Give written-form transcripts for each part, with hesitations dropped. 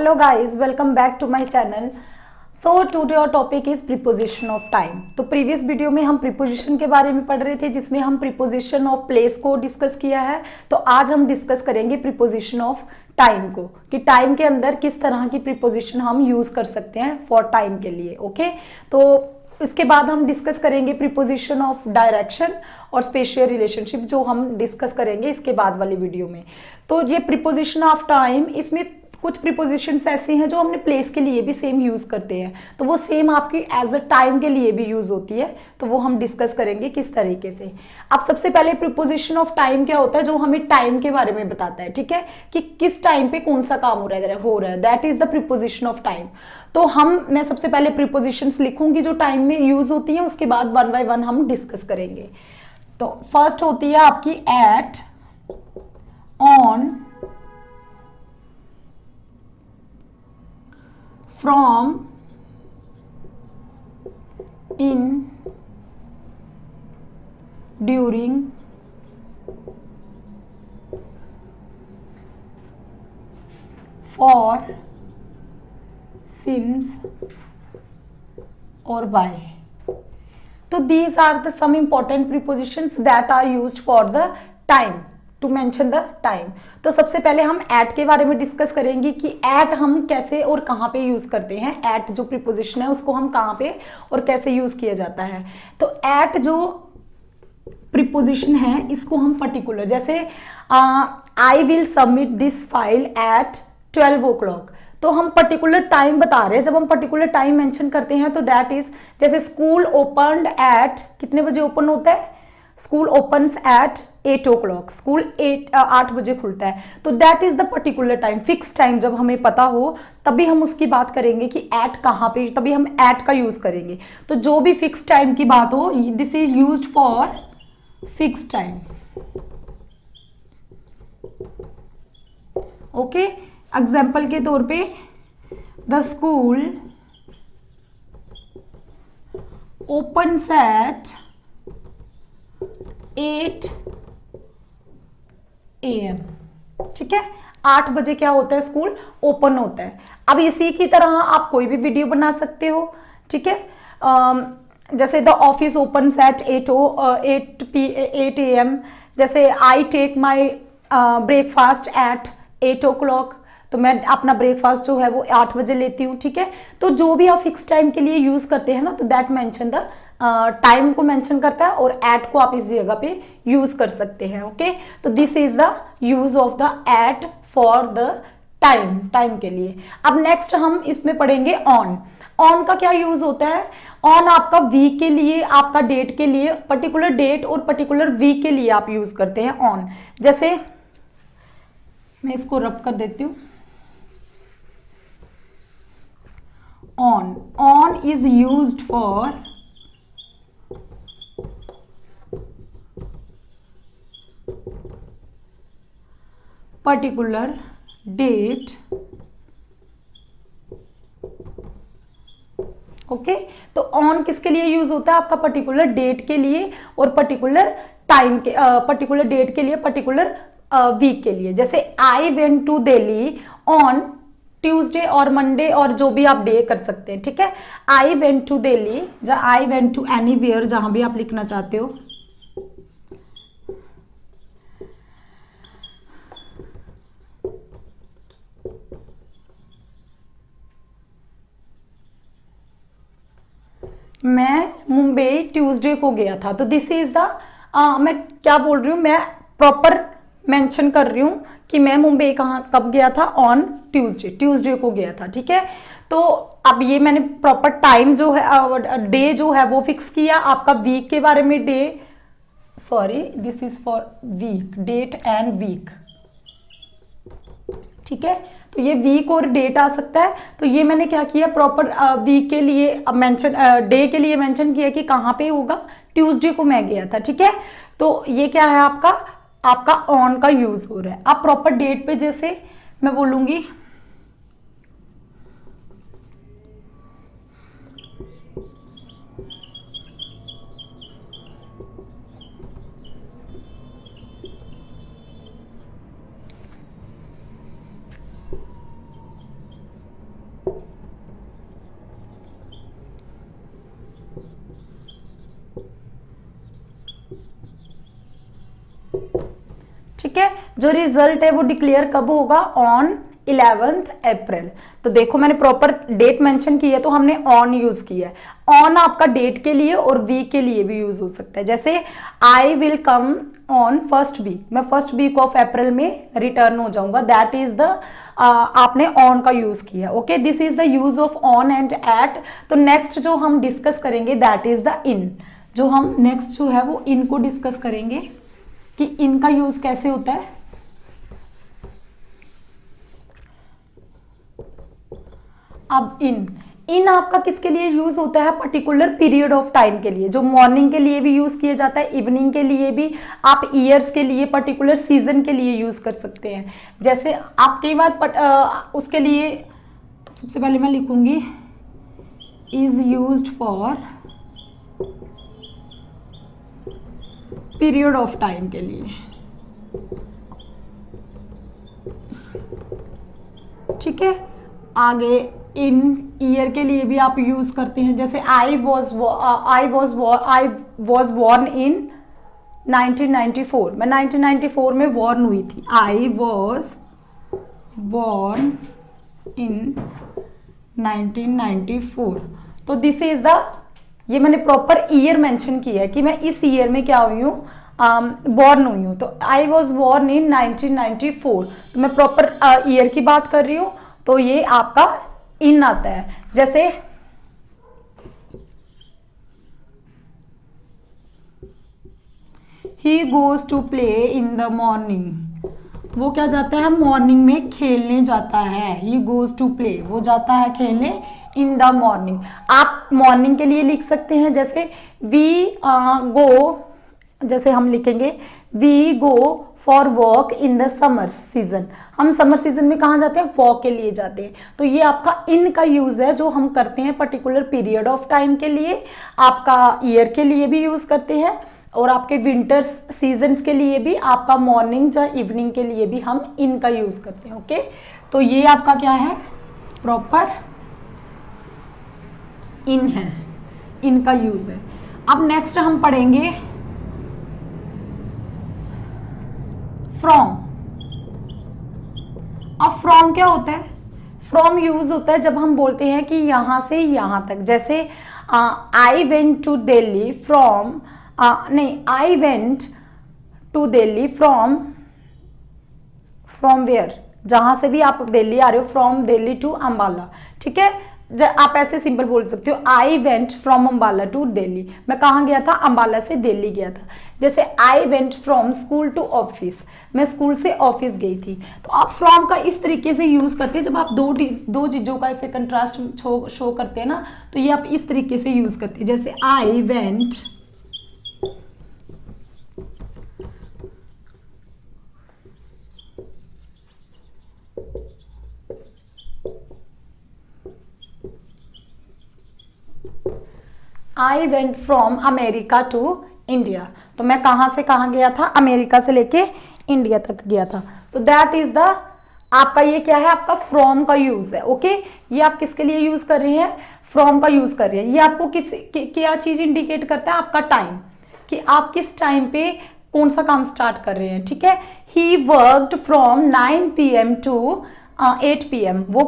Hello guys, welcome back to my channel. So today our topic is preposition of time. तो previous video में हम preposition के बारे में पढ़ रहे थे जिसमें हम प्रीपोजिशन ऑफ प्लेस को डिस्कस किया है। तो आज हम डिस्कस करेंगे प्रीपोजिशन ऑफ टाइम को, कि टाइम के अंदर किस तरह की प्रीपोजिशन हम यूज कर सकते हैं फॉर टाइम के लिए। ओके, तो इसके बाद हम डिस्कस करेंगे प्रीपोजिशन ऑफ डायरेक्शन और स्पेशियल रिलेशनशिप, जो हम डिस्कस करेंगे इसके बाद वाली वीडियो में। तो ये प्रीपोजिशन ऑफ टाइम, इसमें कुछ प्रीपोजिशंस ऐसे हैं जो हमने प्लेस के लिए भी सेम यूज करते हैं, तो वो सेम आपकी एज अ टाइम के लिए भी यूज होती है। तो वो हम डिस्कस करेंगे किस तरीके से। अब सबसे पहले प्रीपोजिशन ऑफ टाइम क्या होता है, जो हमें टाइम के बारे में बताता है, ठीक है, कि किस टाइम पे कौन सा काम हो रहा है, that is the preposition of time. तो मैं सबसे पहले प्रीपोजिशंस लिखूंगी जो टाइम में यूज होती हैं, उसके बाद वन बाय वन हम डिस्कस करेंगे। तो फर्स्ट होती है आपकी at, on, from, in, during, for, since और by. तो these are the some important prepositions that are used for the time, to mention the time. तो सबसे पहले हम एट के बारे में डिस्कस करेंगे कि एट हम कैसे और कहाँ पे यूज करते हैं। एट जो प्रीपोजिशन है उसको हम कहाँ पे और कैसे यूज किया जाता है। तो एट जो प्रीपोजिशन है इसको हम पर्टिकुलर, जैसे I will submit this file eight 12 o'clock, तो हम पर्टिकुलर टाइम बता रहे हैं। जब हम पर्टिकुलर टाइम मेंशन करते हैं तो दैट इज, जैसे स्कूल ओपन्ड एट, कितने बजे ओपन होता है, school opens at 8 o'clock, school 8 बजे खुलता है। तो that is the particular time, fix time. जब हमें पता हो तभी हम उसकी बात करेंगे कि एट कहाँ पे, तभी हम एट का यूज करेंगे। तो जो भी फिक्स टाइम की बात हो, this is used for fix time. Okay, example के तौर पे the school opens at 8 AM, ठीक है, 8 बजे क्या होता है, स्कूल ओपन होता है। अब इसी की तरह आप कोई भी वीडियो बना सकते हो, ठीक है। जैसे the office opens at 8 AM, जैसे I take my breakfast at 8 o'clock, तो मैं अपना ब्रेकफास्ट जो है वो 8 बजे लेती हूँ, ठीक है। तो जो भी आप फिक्स टाइम के लिए यूज करते हैं ना, तो दैट मेंशन द टाइम को मेंशन करता है, और एट को आप इस जगह पे यूज कर सकते हैं। ओके, तो this is the use of the at for the time के लिए। अब नेक्स्ट हम इसमें पढ़ेंगे ऑन। ऑन का क्या यूज होता है, ऑन आपका वीक के लिए, आपका डेट के लिए, पर्टिकुलर डेट और पर्टिकुलर वीक के लिए आप यूज करते हैं ऑन। जैसे मैं इसको रब कर देती हूँ। On is used for particular date. Okay, तो ऑन किसके लिए यूज होता है, आपका पर्टिकुलर डेट के लिए और पर्टिकुलर टाइम के, पर्टिकुलर डेट के लिए, पर्टिकुलर वीक के लिए। जैसे I went to Delhi on Tuesday और मंडे, और जो भी आप डे कर सकते हैं, ठीक है। I went to Delhi, I went to anywhere, जहां भी आप लिखना चाहते हो। मैं मुंबई ट्यूसडे को गया था, तो दिस इज द, मैं क्या बोल रही हूँ, मैं प्रॉपर मेंशन कर रही हूँ कि मैं मुंबई कब गया था, ऑन ट्यूसडे को गया था, ठीक है। तो अब ये मैंने प्रॉपर टाइम जो है, डे जो है वो फिक्स किया। आपका वीक के बारे में, this is for week, date and week, ठीक है। तो ये वीक और डेट आ सकता है। तो ये मैंने क्या किया, प्रॉपर वीक के लिए मेंशन, डे के लिए मेंशन किया कि कहाँ पे होगा, ट्यूसडे को मैं गया था, ठीक है। तो ये क्या है, आपका ऑन का यूज हो रहा है। अब प्रॉपर डेट पे जैसे मैं बोलूंगी जो रिजल्ट है वो डिक्लेयर कब होगा, ऑन 11th अप्रैल। तो देखो मैंने प्रॉपर डेट मेंशन की है तो हमने ऑन यूज किया है। ऑन आपका डेट के लिए और वीक के लिए भी यूज हो सकता है। जैसे I will come on first week, मैं फर्स्ट वीक ऑफ अप्रैल में रिटर्न हो जाऊंगा, दैट इज द आपने ऑन का यूज किया। Okay, this is the use of on and at. तो नेक्स्ट जो हम डिस्कस करेंगे दैट इज द इन। जो हम नेक्स्ट जो है वो इन को डिस्कस करेंगे कि इन का यूज कैसे होता है। अब इन आपका किसके लिए यूज होता है, पर्टिकुलर पीरियड ऑफ टाइम के लिए, जो मॉर्निंग के लिए भी यूज किया जाता है, इवनिंग के लिए भी, आप ईयर्स के लिए, पर्टिकुलर सीजन के लिए यूज कर सकते हैं। जैसे आप कई बार उसके लिए सबसे पहले मैं लिखूंगी is used for period of time के लिए, ठीक है। आगे इन ईयर के लिए भी आप यूज करते हैं, जैसे आई वॉज बॉर्न इन 1994, मैं 1994 में बॉर्न हुई थी। I was born in 1994। तो दिस इज द, ये मैंने प्रॉपर ईयर मेंशन किया है कि मैं इस ईयर में क्या हुई हूँ, बॉर्न हुई हूँ। तो आई वॉज बॉर्न इन 1994, तो मैं प्रॉपर ईयर की बात कर रही हूँ, तो ये आपका इन आता है। जैसे he goes to play in the morning, वो क्या जाता है, मॉर्निंग में खेलने जाता है। ही गोज टू प्ले, वो जाता है खेलने इन द मॉर्निंग। आप मॉर्निंग के लिए लिख सकते हैं, जैसे वी गो, जैसे हम लिखेंगे we go for walk in the summer season, हम समर सीजन में कहाँ जाते हैं, वॉक के लिए जाते हैं। तो ये आपका इन का यूज है जो हम करते हैं पर्टिकुलर पीरियड ऑफ टाइम के लिए, आपका ईयर के लिए भी यूज करते हैं, और आपके विंटर सीजन्स के लिए भी, आपका मॉर्निंग या इवनिंग के लिए भी हम इन का यूज करते हैं। ओके, तो ये आपका क्या है, प्रॉपर इन है, इनका यूज है। अब नेक्स्ट हम पढ़ेंगे फ्रॉम। अब फ्रॉम क्या होता है, फ्रॉम यूज होता है जब हम बोलते हैं कि यहां से यहां तक। जैसे I went to Delhi from, नहीं, I went to Delhi from where, जहां से भी आप दिल्ली आ रहे हो, फ्रॉम दिल्ली टू अंबाला, ठीक है। आप ऐसे सिंपल बोल सकते हो, I went from Ambala to Delhi, मैं कहाँ गया था, अंबाला से दिल्ली गया था। जैसे I went from school to office, मैं स्कूल से ऑफिस गई थी। तो आप फ्रॉम का इस तरीके से यूज करते हैं, जब आप दो चीजों का ऐसे कंट्रास्ट शो करते हैं ना, तो ये आप इस तरीके से यूज करते हैं। जैसे I went I went from America to India, तो मैं कहाँ से कहाँ गया था, अमेरिका से लेके इंडिया तक गया था। तो दैट इज द, आपका ये क्या है, आपका फ्रॉम का यूज है। ओके, ये आप किसके लिए यूज कर रहे हैं, फ्रॉम का यूज कर रहे हैं। ये आपको क्या चीज इंडिकेट करता है, आपका टाइम, कि आप किस टाइम पे कौन सा काम स्टार्ट कर रहे हैं, ठीक है। He worked from 9 PM to 8 PM, वो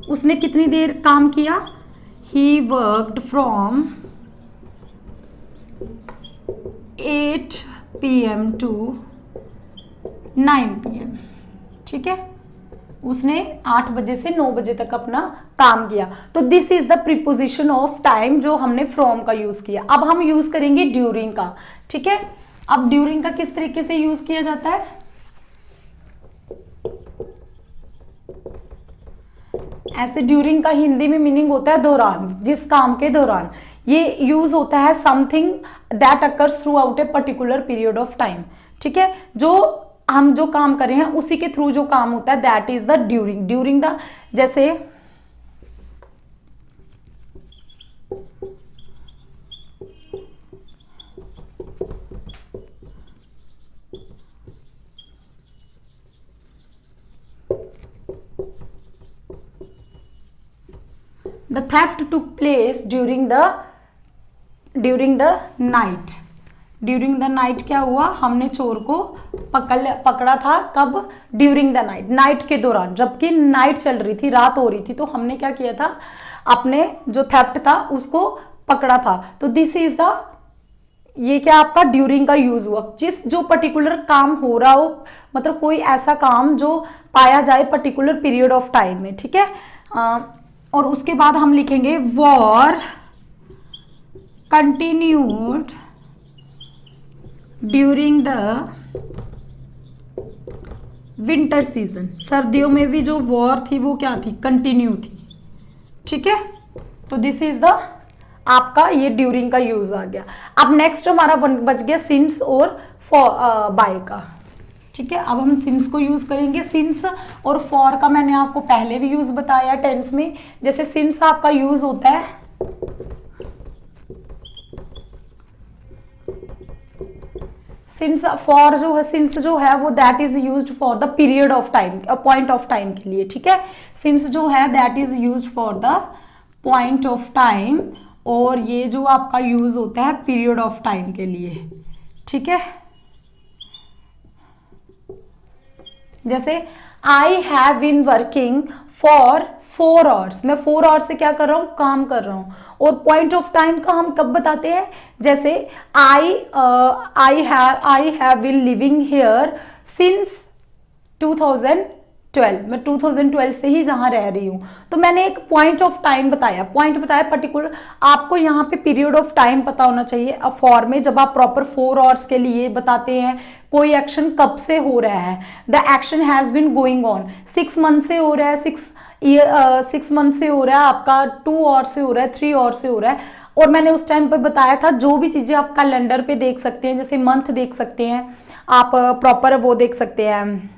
उसने कितनी देर काम किया, he worked from 8 PM to 9 PM, ठीक है। उसने 8 बजे से 9 बजे तक अपना काम किया। तो this is the preposition of time जो हमने फ्रॉम का यूज किया। अब हम यूज करेंगे ड्यूरिंग का, ठीक है। अब ड्यूरिंग का किस तरीके से यूज किया जाता है, ऐसे ड्यूरिंग का हिंदी में मीनिंग होता है दौरान, जिस काम के दौरान। ये यूज होता है something that occurs through out a particular period of time, ठीक है। जो हम जो काम कर रहे हैं उसी के थ्रू जो काम होता है that is the during. During the, जैसे the theft took place during the night। During the night क्या हुआ, हमने चोर को पकड़ा था कब? ड्यूरिंग द नाइट, नाइट के दौरान, जबकि नाइट चल रही थी, रात हो रही थी, तो हमने क्या किया था, अपने जो थेफ्ट था उसको पकड़ा था। तो दिस इज द, ये क्या आपका ड्यूरिंग का यूज हुआ, जिस जो पर्टिकुलर काम हो रहा हो, मतलब कोई ऐसा काम जो पाया जाए पर्टिकुलर पीरियड ऑफ टाइम में, ठीक है। और उसके बाद हम लिखेंगे war continued during the winter season, सर्दियों में भी जो वॉर थी वो क्या थी? कंटिन्यू थी, ठीक है। तो दिस इज द आपका ये ड्यूरिंग का यूज आ गया। अब नेक्स्ट हमारा बच गया सिंस और फॉर बाय का, ठीक है। अब हम सिंस को यूज करेंगे। सिंस और फॉर का मैंने आपको पहले भी यूज बताया टेंस में। जैसे सिंस आपका यूज होता है सिंस, फॉर जो है, सिंस जो है वो that is used for the period of time, point of time के लिए, ठीक है। सिंस जो है that is used for the point of time, और ये जो आपका यूज होता है पीरियड ऑफ टाइम के लिए, ठीक है। जैसे I have been working for 4 hours, मैं 4 आवर्स से क्या कर रहा हूं? काम कर रहा हूं। और पॉइंट ऑफ टाइम का हम कब बताते हैं? जैसे I have been living here since 2012, मैं 2012 से ही जहां रह रही हूं, तो मैंने एक पॉइंट ऑफ टाइम बताया, पर्टिकुलर। आपको यहाँ पे पीरियड ऑफ टाइम पता होना चाहिए। फॉर में जब आप प्रॉपर 4 आवर्स के लिए बताते हैं कोई एक्शन कब से हो रहा है, the action has been going on, 6 month से हो रहा है, 6 मंथ से हो रहा है, आपका 2 आवर्स से हो रहा है, 3 आवर्स से हो रहा है। और मैंने उस टाइम पे बताया था जो भी चीजें आप कैलेंडर पे देख सकते हैं, जैसे मंथ देख सकते हैं आप, प्रॉपर वो देख सकते हैं,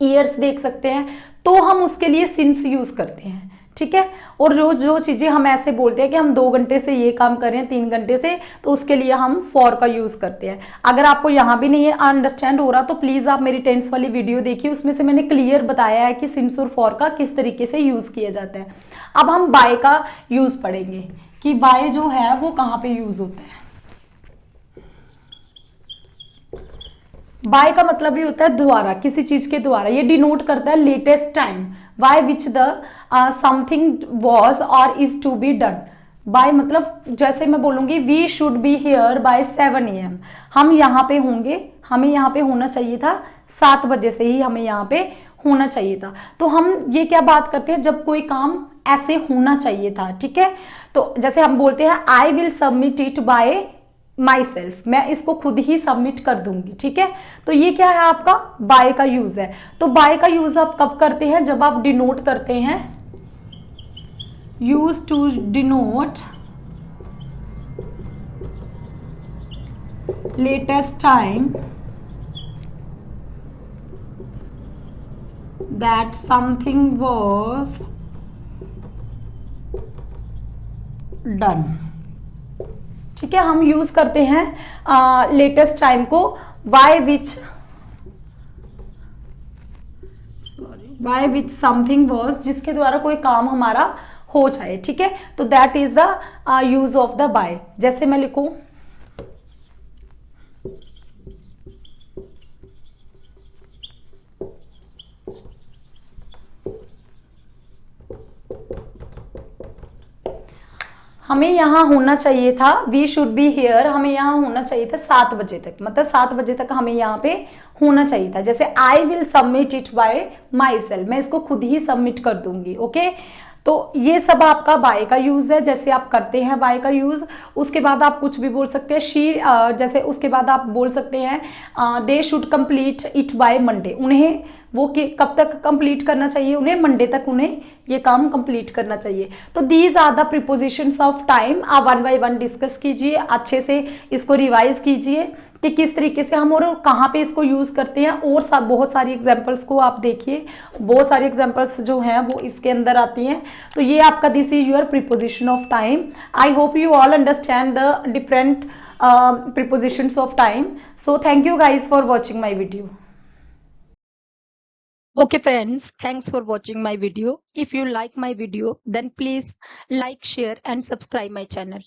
ईयर्स देख सकते हैं, तो हम उसके लिए सिंस यूज करते हैं, ठीक है। और जो चीजें हम ऐसे बोलते हैं कि हम 2 घंटे से ये काम कर रहे हैं, 3 घंटे से, तो उसके लिए हम फॉर का यूज करते हैं। अगर आपको यहाँ भी नहीं है अंडरस्टैंड हो रहा तो प्लीज आप मेरी टेंस वाली वीडियो देखिए, उसमें से मैंने क्लियर बताया है कि सिंस और फॉर का किस तरीके से यूज किया जाता है। अब हम बाय का यूज पढ़ेंगे कि बाय जो है वो कहाँ पे यूज होता है। बाय का मतलब ये होता है द्वारा, किसी चीज के द्वारा। ये डिनोट करता है latest time, by which the something was और is to be done. By मतलब जैसे मैं बोलूंगी we should be here by 7 AM, हम यहाँ पे होंगे, हमें यहाँ पे होना चाहिए था 7 बजे से ही हमें यहाँ पे होना चाहिए था। तो हम ये क्या बात करते हैं, जब कोई काम ऐसे होना चाहिए था, ठीक है। तो जैसे हम बोलते हैं I will submit it by my self, मैं इसको खुद ही सबमिट कर दूंगी, ठीक है। तो ये क्या है आपका बाय का यूज है। तो बाय का यूज आप कब करते हैं? जब आप डिनोट करते हैं, use to denote latest time that something was done, ठीक है। हम यूज करते हैं लेटेस्ट टाइम को वाई विच समथिंग वॉज, जिसके द्वारा कोई काम हमारा हो जाए, ठीक है। तो that is the use of the by. जैसे मैं लिखूं हमें यहाँ होना चाहिए था, वी शुड बी हियर, हमें यहाँ होना चाहिए था 7 बजे तक, मतलब 7 बजे तक हमें यहाँ पे होना चाहिए था। जैसे I will submit it by my self, मैं इसको खुद ही सबमिट कर दूंगी, ओके। तो ये सब आपका बाय का यूज है, जैसे आप करते हैं बाय का यूज। उसके बाद आप कुछ भी बोल सकते हैं, शी, जैसे उसके बाद आप बोल सकते हैं they should complete it by Monday, उन्हें वो कब तक कंप्लीट करना चाहिए? उन्हें मंडे तक उन्हें ये काम कंप्लीट करना चाहिए। तो these are the prepositions of time. आप 1 बाय 1 डिस्कस कीजिए, अच्छे से इसको रिवाइज कीजिए कि किस तरीके से हम और कहाँ पे इसको यूज करते हैं। और बहुत सारी एग्जांपल्स को आप देखिए, बहुत सारी एग्जांपल्स जो हैं वो इसके अंदर आती हैं। तो ये आपका this is your preposition of time. I hope you all understand the different prepositions of time. So thank you guys for watching my video. Okay friends, thanks for watching my video. If you like my video, then please like, share and subscribe my channel.